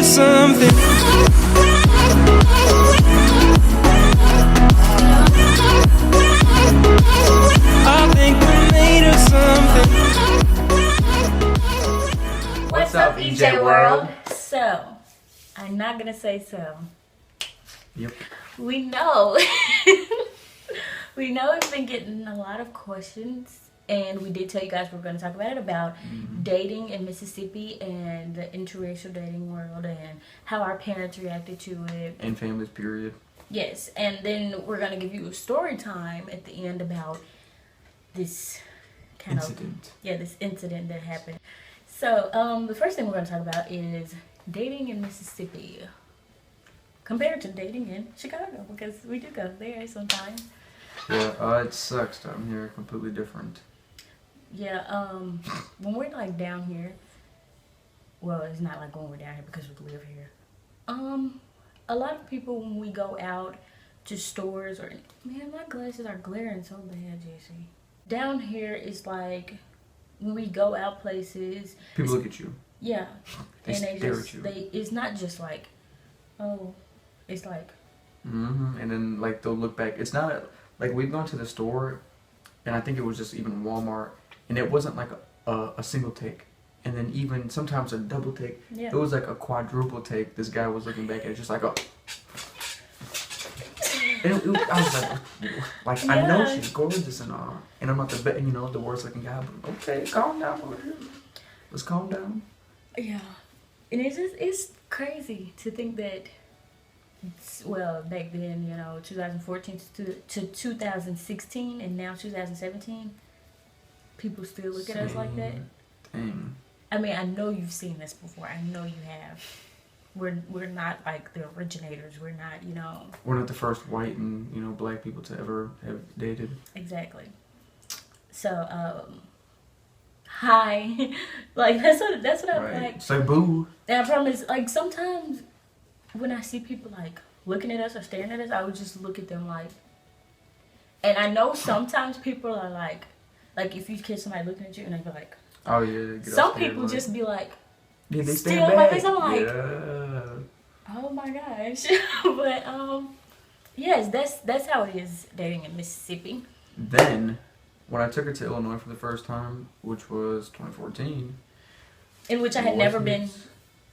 of something. I think we're made of something. What's up, EJWorld? So, I'm not gonna say so. Yep. We know. We know we've been getting a lot of questions, and we did tell you guys we're going to talk about it, about dating in Mississippi and the interracial dating world and how our parents reacted to it. And families, period. Yes, and then we're going to give you a story time at the end about this kind Incident. this incident that happened. So, the first thing we're going to talk about is dating in Mississippi compared to dating in Chicago, because we do go there sometimes. Yeah, it sucks down here. Completely different. Yeah, when we're like down here, well, it's not like when we're down here because we live here. A lot of people, when we go out to stores or, man, my glasses are glaring so bad, Jesse. Down here is like when we go out places, people look at you. Yeah, They and stare at you. it's not just like, oh, it's like. And then like they'll look back. It's not like we've gone to the store, and I think it was just even Walmart, and it wasn't like a single take, and then even sometimes a double take. Yeah. It was like a quadruple take. This guy was looking back at it, just like oh. And I was like Yeah. I know she's gorgeous and all, and I'm not the worst looking guy, but okay, calm down over here. Let's calm down. Yeah, and it's crazy to think that. Well, back then, 2014 to 2016, and now 2017, people still look at us like that. Dang. I mean, I know you've seen this before. I know you have. We're not like the originators. We're not, We're not the first white and black people to ever have dated. Exactly. So, hi, like that's what I'm Right. like. Say boo. And I promise, like sometimes. When I see people like looking at us or staring at us, I would just look at them like. And I know sometimes people are like if you catch somebody looking at you and they be like. Oh yeah. Some people just be like. Yeah, they still stand in my back. face. I'm like. Yeah. Oh my gosh, but yes, that's how it is dating in Mississippi. Then, when I took her to Illinois for the first time, which was 2014. In which I had never been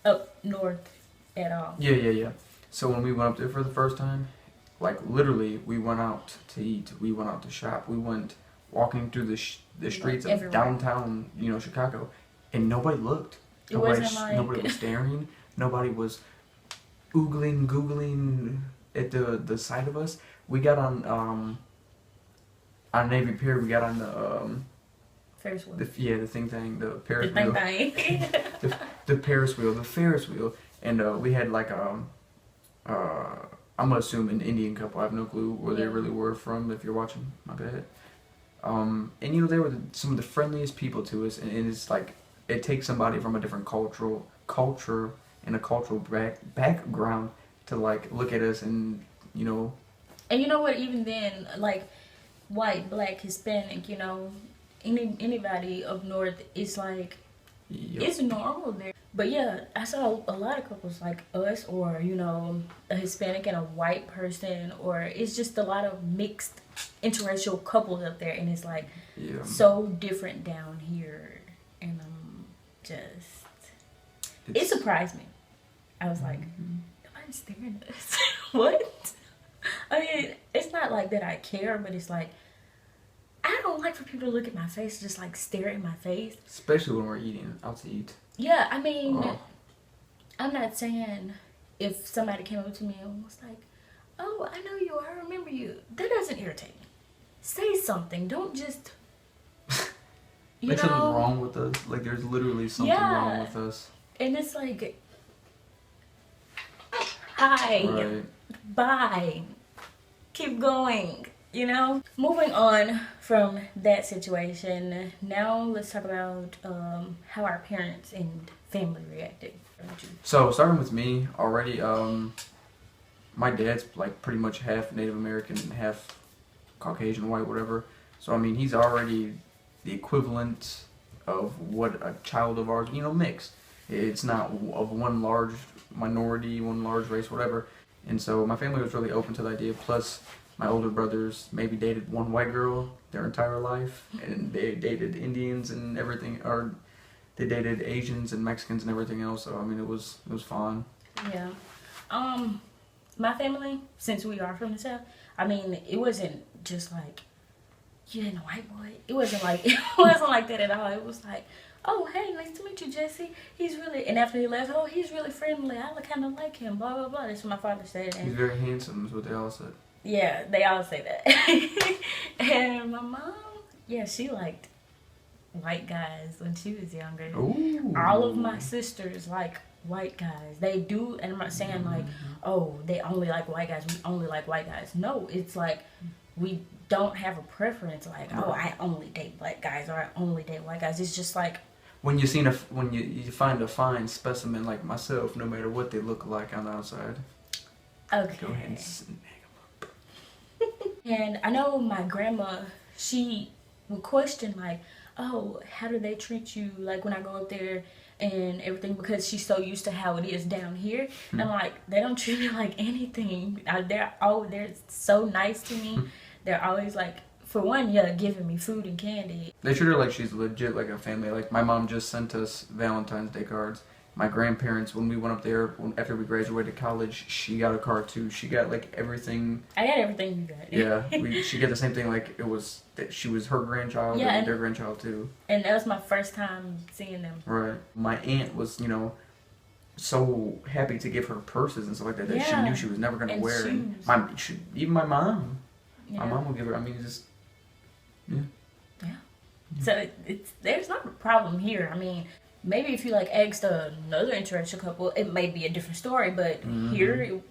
up north. At all. Yeah. So when we went up there for the first time, like literally, we went out to eat, we went out to shop, we went walking through the streets of everywhere. Downtown, Chicago, and nobody looked. Nobody was staring. Nobody was googling at the sight of us. We got on Navy Pier. We got on the Ferris wheel. the thing, the Ferris the wheel. Thing. the Ferris wheel. And we had like I'm gonna assume an Indian couple. I have no clue where they really were from. If you're watching, my bad. And they were some of the friendliest people to us. And it's like it takes somebody from a different culture and a cultural background to like look at us and. And you know what? Even then, like white, black, Hispanic, anybody up north, it's like it's normal there. But yeah, I saw a lot of couples like us, or a Hispanic and a white person, or it's just a lot of mixed interracial couples up there, and it's like so different down here, and it surprised me. I was like, nobody's staring at us. What? I mean, it's not like that I care, but it's like I don't like for people to look at my face, just like stare at my face, especially when we're eating out to eat. Yeah, I mean, I'm not saying if somebody came up to me and was like, oh, I know you, I remember you. That doesn't irritate me. Say something. Don't just, There's something wrong with us. Like, there's literally something wrong with us. And it's like, hi, bye, keep going. Moving on from that situation, now let's talk about how our parents and family reacted. So starting with me already, my dad's like pretty much half Native American, half Caucasian, white, whatever. So I mean, he's already the equivalent of what a child of ours, mixed. It's not of one large minority, one large race, whatever. And so my family was really open to the idea. Plus, my older brothers maybe dated one white girl their entire life, and they dated Indians and everything, or they dated Asians and Mexicans and everything else. So I mean, it was fun. Yeah. My family, since we are from the South, I mean, it wasn't just like, you ain't a white boy. It wasn't like that at all. It was like, oh, hey, nice to meet you, Jesse. He's really, and after he left, oh, he's really friendly. I kind of like him, blah, blah, blah. That's what my father said. And He's very handsome, is what they all said. yeah, they all say that. And my mom, yeah, she liked white guys when she was younger. Ooh. All of my sisters like white guys. They do, and I'm not saying like, oh, they only like white guys. We only like white guys. No, it's like we don't have a preference. Like, oh, I only date black guys or I only date white guys. It's just like When you find a fine specimen like myself, no matter what they look like on the outside, okay. go ahead and snag them up. And I know my grandma, she would question like, oh, how do they treat you like when I go up there and everything, because she's so used to how it is down here. And I'm like, they don't treat me like anything. They're so nice to me. They're always like, for one, yeah, giving me food and candy. They treat her like she's legit like a family. Like my mom just sent us Valentine's Day cards. My grandparents, when we went up there after we graduated college, she got a card too. She got like everything. I got everything you got. Yeah, she got the same thing. Like it was that she was her grandchild and their grandchild too. And that was my first time seeing them. Right. My aunt was, so happy to give her purses and stuff like that that she knew she was never gonna wear. And even my mom. Yeah. My mom will give her. I mean, just yeah. So there's not a problem here. I mean, maybe if you like asked another interracial couple, it may be a different story. But here,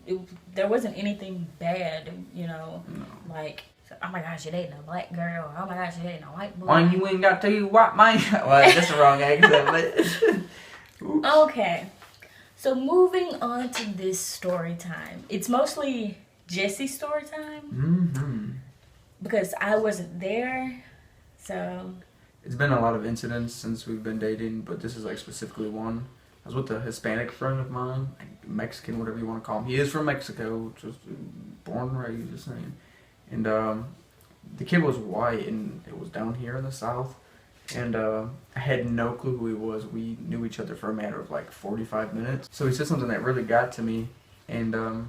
there wasn't anything bad. No. Like, oh my gosh, you're dating a black girl. Oh my gosh, you're dating a white boy. Why you ain't got to white man? Well, that's the wrong accent. But okay, so moving on to this story time. It's mostly Jesse's story time because I wasn't there, so. It's been a lot of incidents since we've been dating, but this is like specifically one. I was with a Hispanic friend of mine, Mexican, whatever you want to call him. He is from Mexico, just born and raised, just saying. And the kid was white, and it was down here in the South. And I had no clue who he was. We knew each other for a matter of like 45 minutes. So he said something that really got to me, and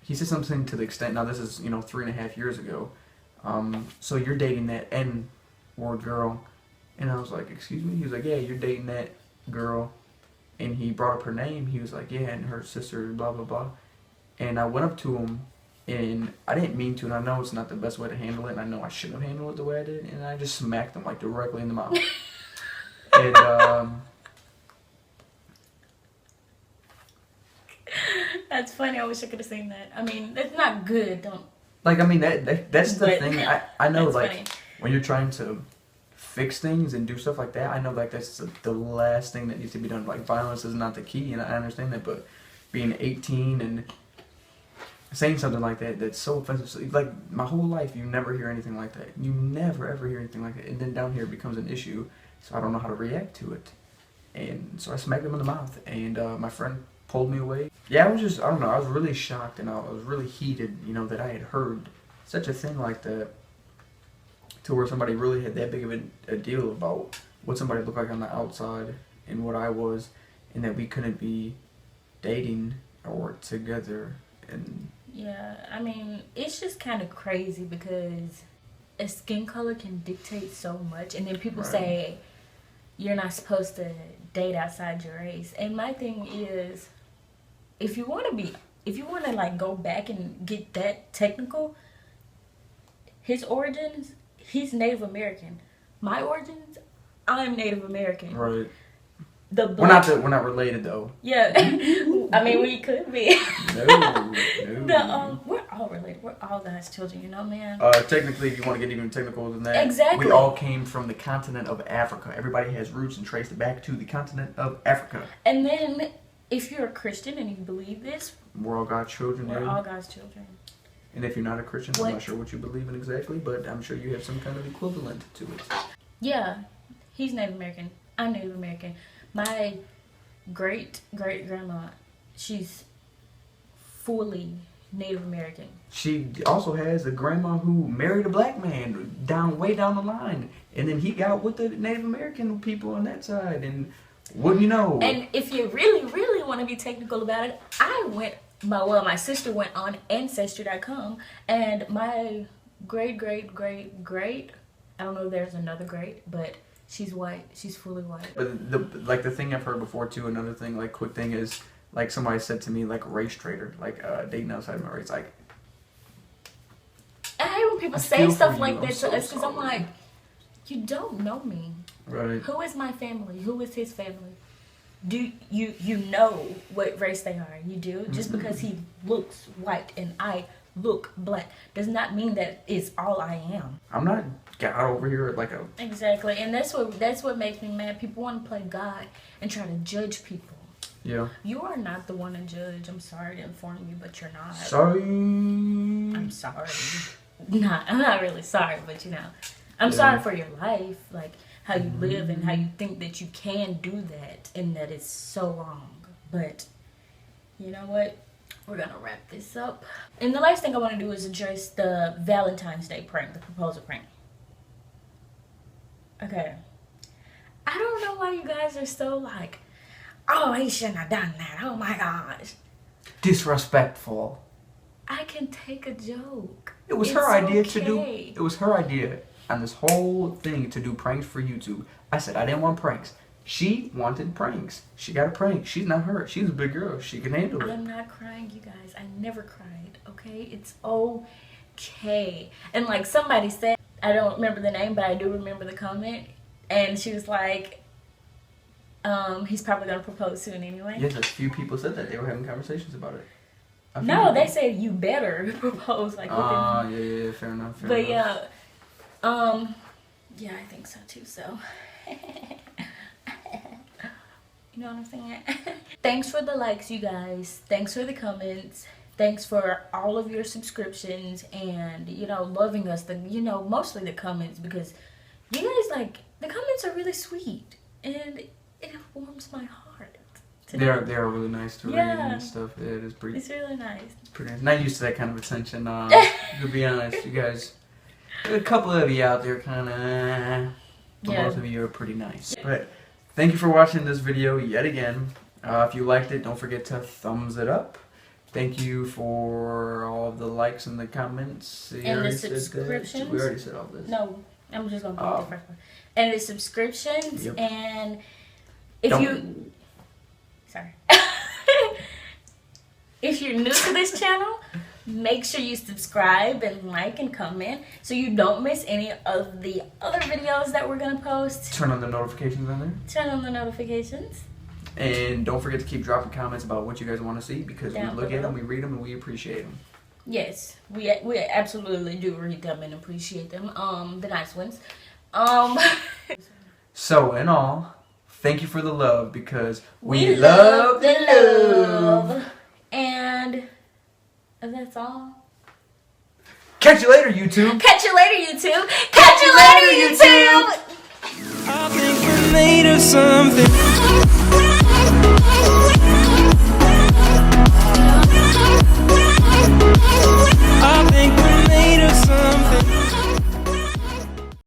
he said something to the extent. Now this is 3.5 years ago. So you're dating that N-word girl. And I was like, excuse me? He was like, yeah, you're dating that girl. And he brought up her name. He was like, yeah, and her sister, blah, blah, blah. And I went up to him, and I didn't mean to, and I know it's not the best way to handle it, and I know I shouldn't have handled it the way I did, and I just smacked him, like, directly in the mouth. And, That's funny. I wish I could have seen that. I mean, it's not good. Don't. Like, I mean, that's the thing. I know, like, funny. When you're trying to fix things and do stuff like that, I know like that's the last thing that needs to be done. Like violence is not the key, and I understand that, but being 18 and saying something like that's so offensive. So, like my whole life, you never hear anything like that. You never ever hear anything like that, and then down here it becomes an issue. So I don't know how to react to it, and so I smacked him in the mouth, and my friend pulled me away. Yeah, I don't know. I was really shocked, and I was really heated, that I had heard such a thing like that. To where somebody really had that big of a deal about what somebody looked like on the outside and what I was, and that we couldn't be dating or together. And yeah, I mean, it's just kind of crazy because a skin color can dictate so much, and then people say you're not supposed to date outside your race. And my thing is, if you want to like go back and get that technical, his origins. He's Native American. My origins, I'm Native American. Right. We're not related though. Yeah. I mean, we could be. No. We're all related. We're all God's children, man. Technically, if you want to get even technical than that, exactly. We all came from the continent of Africa. Everybody has roots and traced back to the continent of Africa. And then, if you're a Christian and you believe this, we're all God's children. We're all God's children. And if you're not a Christian, I'm not sure what you believe in exactly, but I'm sure you have some kind of equivalent to it. Yeah, he's Native American. I'm Native American. My great-great-grandma, she's fully Native American. She also has a grandma who married a black man way down the line, and then he got with the Native American people on that side, and wouldn't you know? And if you really want to be technical about it, my sister went on Ancestry.com, and my great, I don't know if there's another great, but she's white. She's fully white. But the thing I've heard before too, another thing, like quick thing is, like somebody said to me, like race traitor, like dating outside my race. Like, I hate when people say stuff like that to us, because I'm like, you don't know me. Right. Who is my family? Who is his family? Do you know what race they are? You do? Just because he looks white and I look black does not mean that is all I am. I'm not God over here like a... Exactly, and that's what makes me mad. People want to play God and try to judge people. Yeah. You are not the one to judge. I'm sorry to inform you, but you're not. Sorry. I'm sorry. I'm not really sorry, but you know, I'm sorry for your life, like how you live and how you think that you can do that, and that it's so wrong. But you know what? We're gonna wrap this up. And the last thing I want to do is address the Valentine's Day prank, the proposal prank. Okay. I don't know why you guys are so like, oh, he shouldn't have done that. Oh my gosh. Disrespectful. I can take a joke. It was her idea to do. It was her idea on this whole thing to do pranks for YouTube. I said I didn't want pranks. She wanted pranks. She got a prank. She's not hurt. She's a big girl. She can handle it. I'm not crying, you guys. I never cried, okay? It's okay. And like somebody said, I don't remember the name, but I do remember the comment. And she was like, he's probably going to propose soon anyway. Yes, a few people said that. They were having conversations about it. No, they said you better propose like within... yeah, fair enough. But yeah, yeah, I think so too, so... You know what I'm saying? Thanks for the likes, you guys. Thanks for the comments. Thanks for all of your subscriptions and, you know, loving us. Mostly the comments, because you guys, like, the comments are really sweet. And it warms my heart. They are really nice to read and stuff. It is pretty. It's really nice. It's pretty nice. Not used to that kind of attention. To be honest, you guys, a couple of you out there kind of. Most of you are pretty nice. But thank you for watching this video yet again. If you liked it, don't forget to thumbs it up. Thank you for all of the likes and the comments. And the subscriptions. We already said all this. No, I'm just gonna put the first one. And the subscriptions and if you. Sorry. If you're new to this channel, make sure you subscribe and like and comment so you don't miss any of the other videos that we're going to post. Turn on the notifications on there. Turn on the notifications. And don't forget to keep dropping comments about what you guys want to see, because we look at them, we read them, and we appreciate them. Yes, we absolutely do read them and appreciate them. The nice ones. So, in all, thank you for the love, because we love the love. And that's all. Catch you later, YouTube. Catch you later, YouTube. Catch you later, YouTube. I think we're made of something.